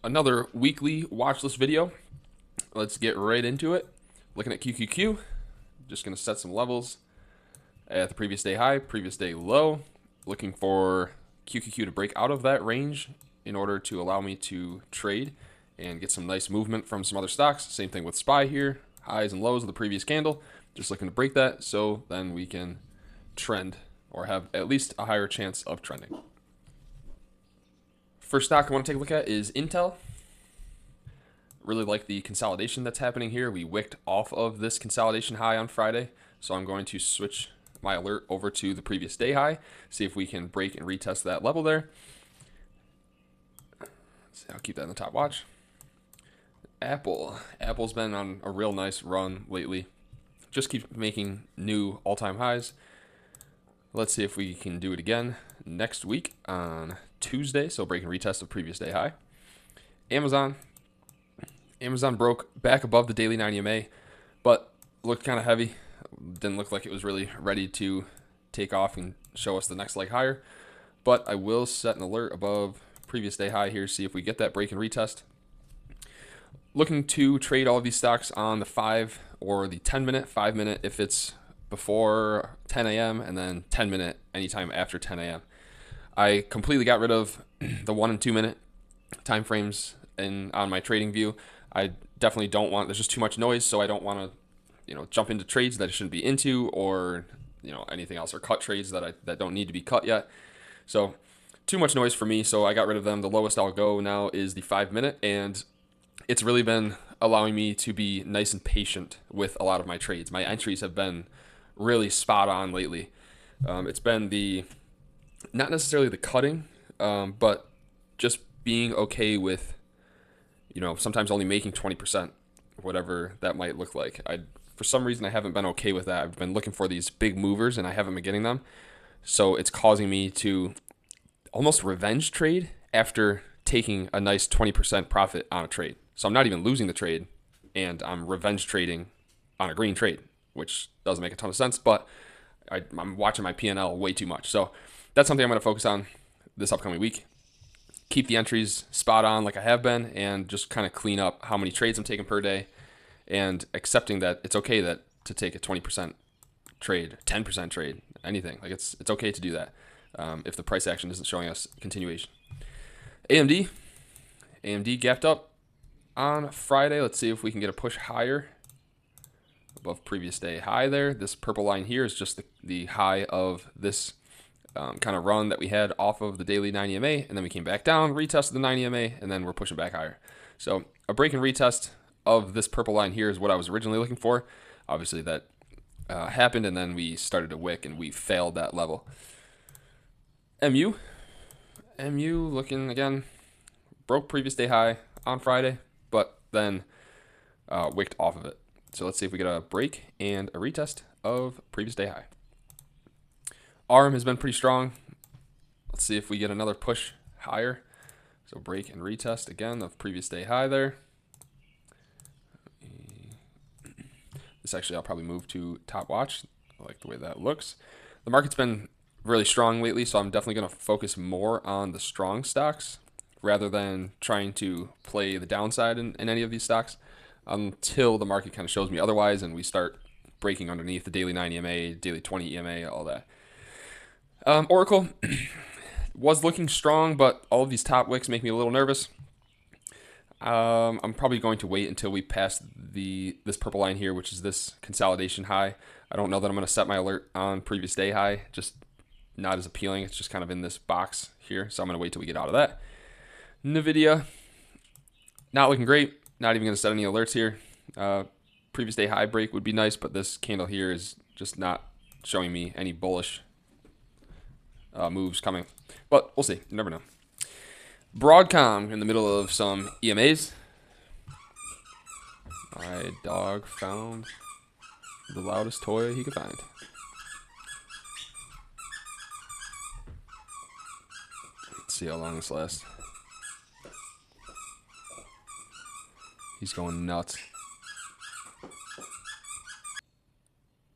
Another weekly watch list video. Let's get right into it. Looking at QQQ, just going to set some levels at the previous day high, previous day low. Looking for QQQ to break out of that range in order to allow me to trade and get some nice movement from some other stocks. Same thing with SPY here, highs and lows of the previous candle. Just looking to break that so then we can trend or have at least a higher chance of trending. First stock I want to take a look at is Intel. Really like the consolidation that's happening here. We wicked off of this consolidation high on Friday, so I'm going to switch my alert over to the previous day high, see if we can break and retest that level there. So I'll keep that in the top watch. Apple's been on a real nice run lately. Just keep making new all-time highs. Let's see if we can do it again next week on Tuesday, so break and retest the previous day high. Amazon broke back above the daily 90 MA, but looked kind of heavy. Didn't look like it was really ready to take off and show us the next leg higher. But I will set an alert above previous day high here, see if we get that break and retest. Looking to trade all of these stocks on the 5 or the 10 minute, 5 minute if it's before 10 a.m. and then 10 minute anytime after 10 a.m. I completely got rid of the 1 and 2 minute time frames on my trading view. I definitely don't want, there's just too much noise, so I don't want to, jump into trades that I shouldn't be into, or anything else, or cut trades that don't need to be cut yet. So too much noise for me, so I got rid of them. The lowest I'll go now is the 5 minute, and it's really been allowing me to be nice and patient with a lot of my trades. My entries have been really spot on lately. It's been not necessarily the cutting, but just being okay with, sometimes only making 20%, whatever that might look like. For some reason, I haven't been okay with that. I've been looking for these big movers, and I haven't been getting them. So it's causing me to almost revenge trade after taking a nice 20% profit on a trade. So I'm not even losing the trade, and I'm revenge trading on a green trade, which doesn't make a ton of sense, but I'm watching my P&L way too much. So that's something I'm going to focus on this upcoming week. Keep the entries spot on like I have been, and just kind of clean up how many trades I'm taking per day, and accepting that it's okay to take a 20% trade, 10% trade, anything. Like it's okay to do that if the price action isn't showing us continuation. AMD gapped up on Friday. Let's see if we can get a push higher above previous day high there. This purple line here is just the high of this kind of run that we had off of the daily 90 MA, and then we came back down, retested the 90 MA, and then we're pushing back higher. So a break and retest of this purple line here is what I was originally looking for. Obviously that happened, and then we started to wick, and we failed that level. MU looking again, broke previous day high on Friday, but then wicked off of it. So let's see if we get a break and a retest of previous day high. ARM has been pretty strong. Let's see if we get another push higher. So break and retest again of previous day high there. This actually I'll probably move to top watch. I like the way that looks. The market's been really strong lately, so I'm definitely going to focus more on the strong stocks rather than trying to play the downside in any of these stocks until the market kind of shows me otherwise, and we start breaking underneath the daily 90 EMA, daily 20 EMA, all that. Oracle was looking strong, but all of these top wicks make me a little nervous. I'm probably going to wait until we pass this purple line here, which is this consolidation high. I don't know that I'm going to set my alert on previous day high. Just not as appealing. It's just kind of in this box here, so I'm going to wait till we get out of that. NVIDIA, not looking great. Not even going to set any alerts here. Previous day high break would be nice, but this candle here is just not showing me any bullish moves coming. But we'll see. You never know. Broadcom in the middle of some EMAs. My dog found the loudest toy he could find. Let's see how long this lasts. He's going nuts.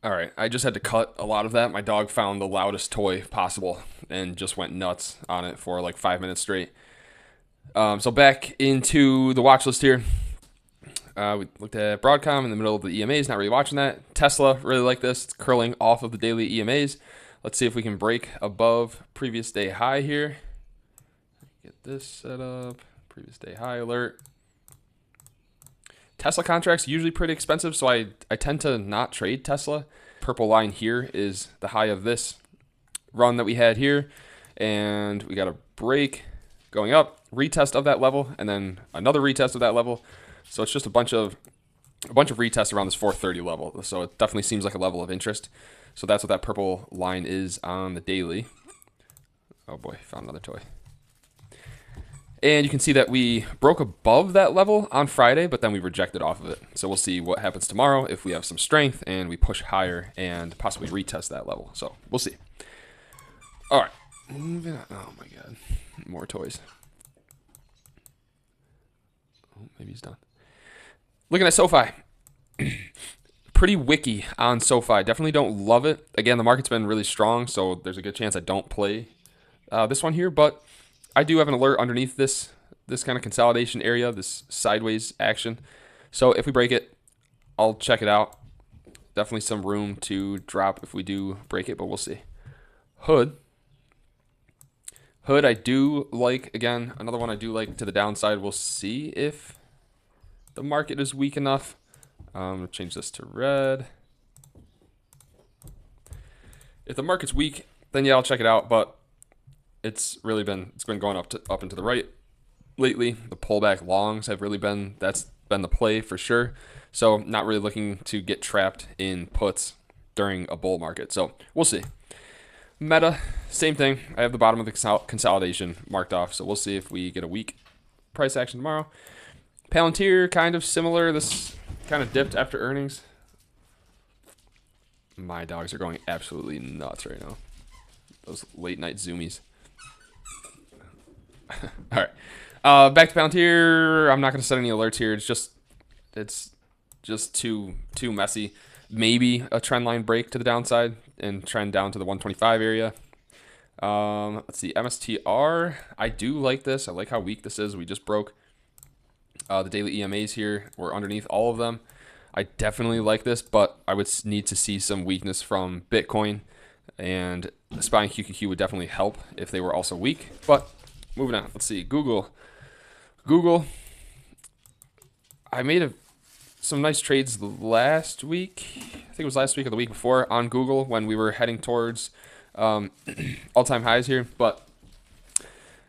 Alright, I just had to cut a lot of that. My dog found the loudest toy possible and just went nuts on it for like 5 minutes straight. So back into the watch list here. We looked at Broadcom in the middle of the EMAs, not really watching that. Tesla, really like this. It's curling off of the daily EMAs. Let's see if we can break above previous day high here. Get this set up. Previous day high alert. Tesla contracts usually pretty expensive, so I tend to not trade Tesla. Purple line here is the high of this run that we had here, and we got a break going up, retest of that level, and then another retest of that level. So it's just a bunch of retests around this 430 level. So it definitely seems like a level of interest. So that's what that purple line is on the daily. Oh boy, found another toy. And you can see that we broke above that level on Friday, but then we rejected off of it. So we'll see what happens tomorrow if we have some strength and we push higher and possibly retest that level. So we'll see. All right, moving on. Oh my God, more toys. Oh, maybe he's done. Looking at SoFi. Pretty wicky on SoFi. Definitely don't love it. Again, the market's been really strong, so there's a good chance I don't play this one here, but I do have an alert underneath this kind of consolidation area, this sideways action. So if we break it, I'll check it out. Definitely some room to drop if we do break it, but we'll see. Hood I do like. Again, another one I do like to the downside. We'll see if the market is weak enough. I'm going to change this to red. If the market's weak, then yeah, I'll check it out, but it's been going up and to the right lately. The pullback longs have really that's been the play for sure. So not really looking to get trapped in puts during a bull market. So we'll see. Meta, same thing. I have the bottom of the consolidation marked off. So we'll see if we get a weak price action tomorrow. Palantir, kind of similar. This kind of dipped after earnings. My dogs are going absolutely nuts right now. Those late night zoomies. All right, back to Palantir. I'm not going to set any alerts here. It's just too messy. Maybe a trend line break to the downside and trend down to the 125 area. Let's see, MSTR. I do like this. I like how weak this is. We just broke the daily EMAs here. We're underneath all of them. I definitely like this, but I would need to see some weakness from Bitcoin, and SPY and QQQ would definitely help if they were also weak. But moving on, let's see. Google. I made some nice trades last week. I think it was last week or the week before on Google when we were heading towards all-time highs here, but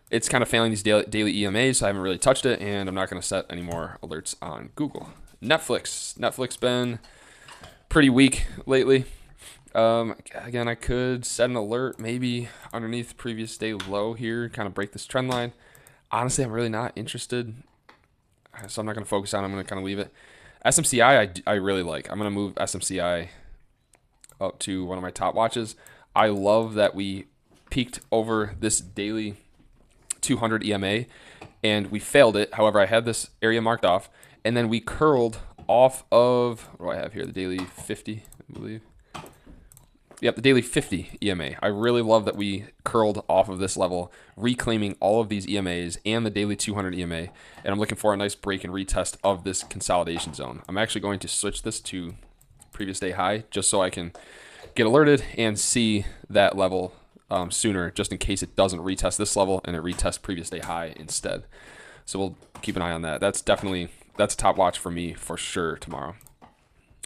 it's kind of failing these daily EMAs, so I haven't really touched it, and I'm not going to set any more alerts on Google. Netflix been pretty weak lately. Again, I could set an alert maybe underneath previous day low here, kind of break this trend line. Honestly, I'm really not interested, so I'm not going to focus on it. I'm going to kind of leave it. SMCI, I really like. I'm going to move SMCI up to one of my top watches. I love that we peaked over this daily 200 EMA, and we failed it. However, I had this area marked off, and then we curled off of, what do I have here? The daily 50, I believe. Yep, the daily 50 EMA. I really love that we curled off of this level, reclaiming all of these EMAs and the daily 200 EMA, and I'm looking for a nice break and retest of this consolidation zone. I'm actually going to switch this to previous day high just so I can get alerted and see that level sooner, just in case it doesn't retest this level and it retests previous day high instead. So we'll keep an eye on that. That's a top watch for me for sure tomorrow.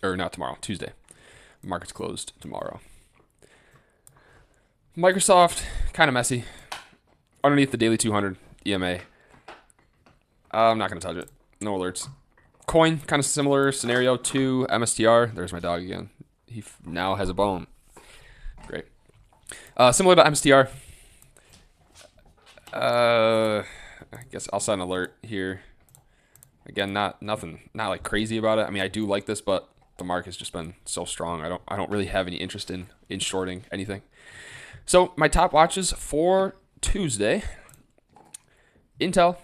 Or not tomorrow, Tuesday. Market's closed tomorrow. Microsoft, kind of messy. Underneath the daily 200 EMA. I'm not going to touch it. No alerts. Coin, kind of similar scenario to MSTR. There's my dog again. He now has a bone. Great. Similar to MSTR. I guess I'll set an alert here. Again, nothing like crazy about it. I mean, I do like this, but the market's just been so strong. I don't really have any interest in shorting anything. So my top watches for Tuesday: Intel,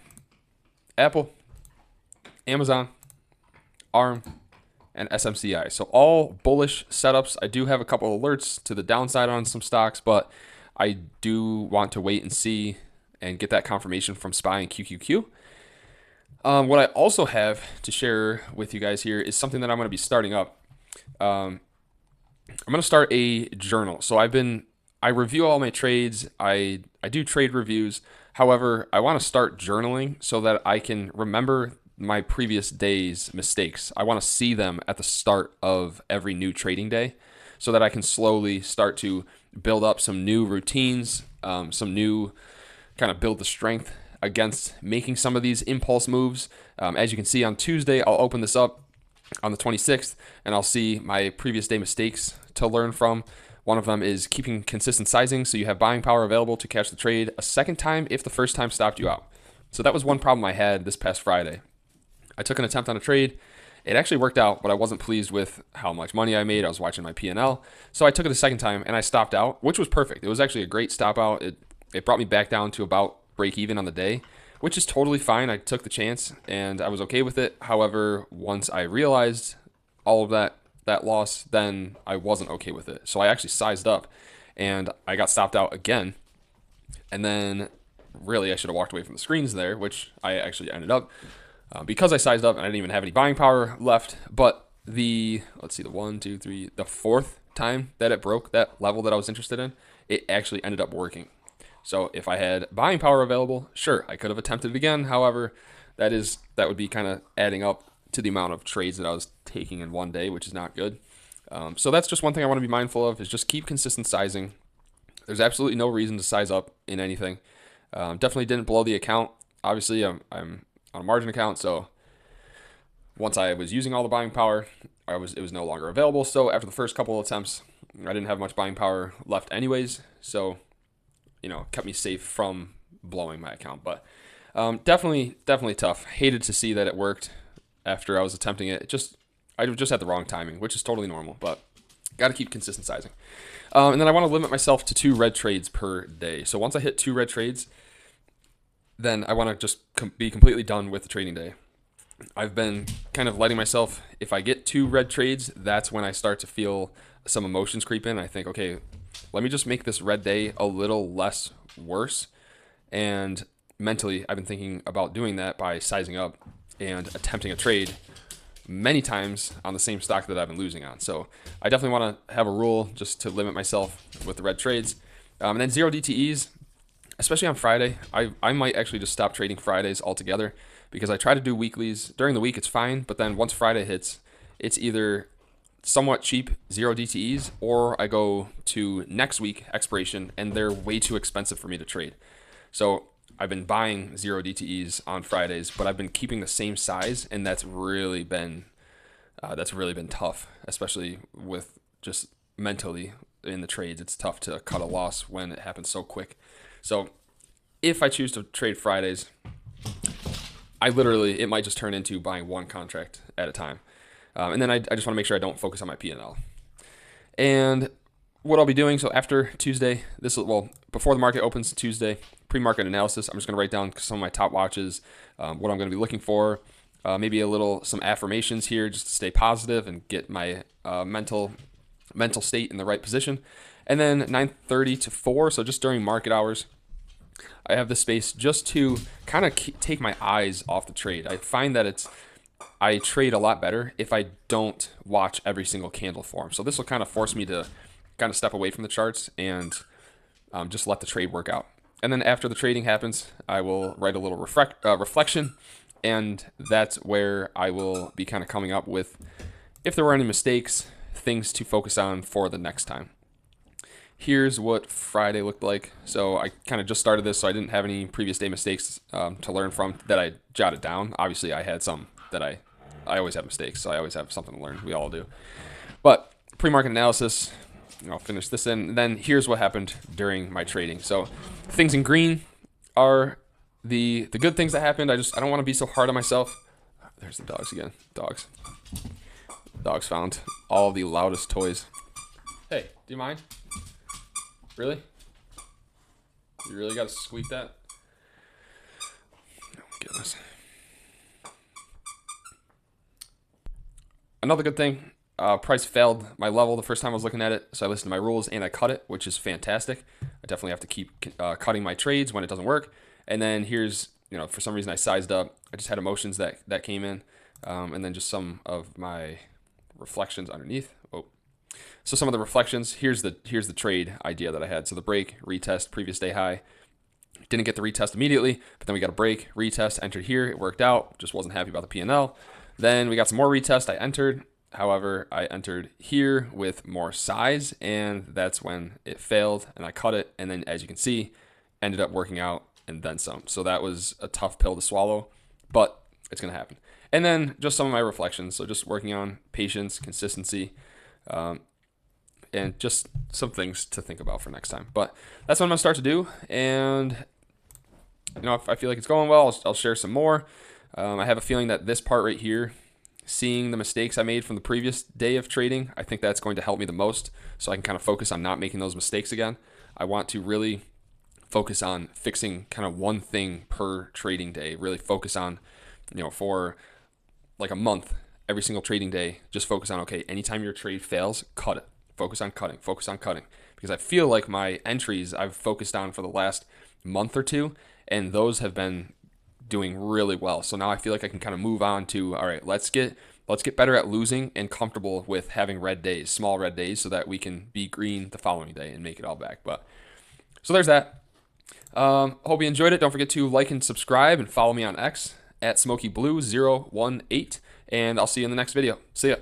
Apple, Amazon, ARM, and SMCI. So all bullish setups. I do have a couple alerts to the downside on some stocks, but I do want to wait and see and get that confirmation from SPY and QQQ. What I also have to share with you guys here is something that I'm going to be starting up. I'm going to start a journal. So I review all my trades. I do trade reviews. However, I want to start journaling so that I can remember my previous day's mistakes. I want to see them at the start of every new trading day so that I can slowly start to build up some new routines, some new kind of build the strength against making some of these impulse moves. As you can see on Tuesday, I'll open this up on the 26th and I'll see my previous day mistakes to learn from. One of them is keeping consistent sizing so you have buying power available to catch the trade a second time if the first time stopped you out. So that was one problem I had this past Friday. I took an attempt on a trade. It actually worked out, but I wasn't pleased with how much money I made. I was watching my P&L. So I took it a second time and I stopped out, which was perfect. It was actually a great stop out. It brought me back down to about break even on the day, which is totally fine. I took the chance and I was okay with it. However, once I realized all of that loss, then I wasn't okay with it. So I actually sized up and I got stopped out again. And then really I should have walked away from the screens there, which I actually ended up because I sized up and I didn't even have any buying power left. But the fourth time that it broke that level that I was interested in, it actually ended up working. So if I had buying power available, sure, I could have attempted it again. However, that would be kind of adding up to the amount of trades that I was taking in one day, which is not good. So that's just one thing I want to be mindful of, is just keep consistent sizing. There's absolutely no reason to size up in anything. Definitely didn't blow the account. Obviously, I'm on a margin account, so once I was using all the buying power, it was no longer available. So after the first couple of attempts, I didn't have much buying power left anyways. So, kept me safe from blowing my account. But definitely tough. Hated to see that it worked after I was attempting it. I just had the wrong timing, which is totally normal, but got to keep consistent sizing. And then I want to limit myself to 2 red trades per day. So once I hit 2 red trades, then I want to just be completely done with the trading day. I've been kind of letting myself, if I get 2 red trades, that's when I start to feel some emotions creep in. I think, okay, let me just make this red day a little less worse. And mentally, I've been thinking about doing that by sizing up and attempting a trade many times on the same stock that I've been losing on. So I definitely want to have a rule just to limit myself with the red trades. And then 0 DTEs, especially on Friday. I might actually just stop trading Fridays altogether because I try to do weeklies. During the week, it's fine. But then once Friday hits, it's either somewhat cheap 0 DTEs or I go to next week expiration and they're way too expensive for me to trade. So I've been buying 0 DTEs on Fridays, but I've been keeping the same size, and that's really been tough, especially with just mentally in the trades. It's tough to cut a loss when it happens so quick. So if I choose to trade Fridays, it might just turn into buying 1 contract at a time, and then I just want to make sure I don't focus on my P&L. And what I'll be doing, so after Tuesday, before the market opens Tuesday, pre-market analysis, I'm just going to write down some of my top watches, what I'm going to be looking for, maybe some affirmations here just to stay positive and get my mental state in the right position. And then 9:30 to 4, so just during market hours, I have the space just to kind of take my eyes off the trade. I find that I trade a lot better if I don't watch every single candle form. So this will kind of force me to kind of step away from the charts and just let the trade work out. And then after the trading happens, I will write a little reflection, and that's where I will be kind of coming up with, if there were any mistakes, things to focus on for the next time. Here's what Friday looked like. So I kind of just started this, so I didn't have any previous day mistakes to learn from that I jotted down. Obviously, I had some that I always have mistakes, so I always have something to learn. We all do. But pre-market analysis, I'll finish this in. And then here's what happened during my trading. So things in green are the good things that happened. I don't want to be so hard on myself. There's the dogs again. Dogs found all the loudest toys. Hey, do you mind? Really? You really got to squeak that? Oh, goodness. Another good thing. Price failed my level the first time I was looking at it, so I listened to my rules and I cut it, which is fantastic. I definitely have to keep cutting my trades when it doesn't work. And then here's, for some reason I sized up. I just had emotions that came in, and then just some of my reflections underneath. Oh, so some of the reflections. Here's the trade idea that I had. So the break, retest, previous day high. Didn't get the retest immediately, but then we got a break, retest, entered here. It worked out. Just wasn't happy about the P&L. Then we got some more retest. I entered. However, I entered here with more size, and that's when it failed, and I cut it. And then, as you can see, ended up working out and then some. So that was a tough pill to swallow, but it's going to happen. And then just some of my reflections. So just working on patience, consistency, and just some things to think about for next time. But that's what I'm going to start to do. And, if I feel like it's going well, I'll share some more. I have a feeling that this part right here, seeing the mistakes I made from the previous day of trading, I think that's going to help me the most, so I can kind of focus on not making those mistakes again. I want to really focus on fixing kind of one thing per trading day, really focus on, for like a month, every single trading day, just focus on, okay, anytime your trade fails, cut it. Focus on cutting, because I feel like my entries I've focused on for the last month or two, and those have been doing really well. So now I feel like I can kind of move on to, all right, let's get better at losing and comfortable with having red days, small red days, so that we can be green the following day and make it all back. But so there's that. Hope you enjoyed it. Don't forget to like and subscribe and follow me on X at SmokeyBlue018, and I'll see you in the next video. See ya.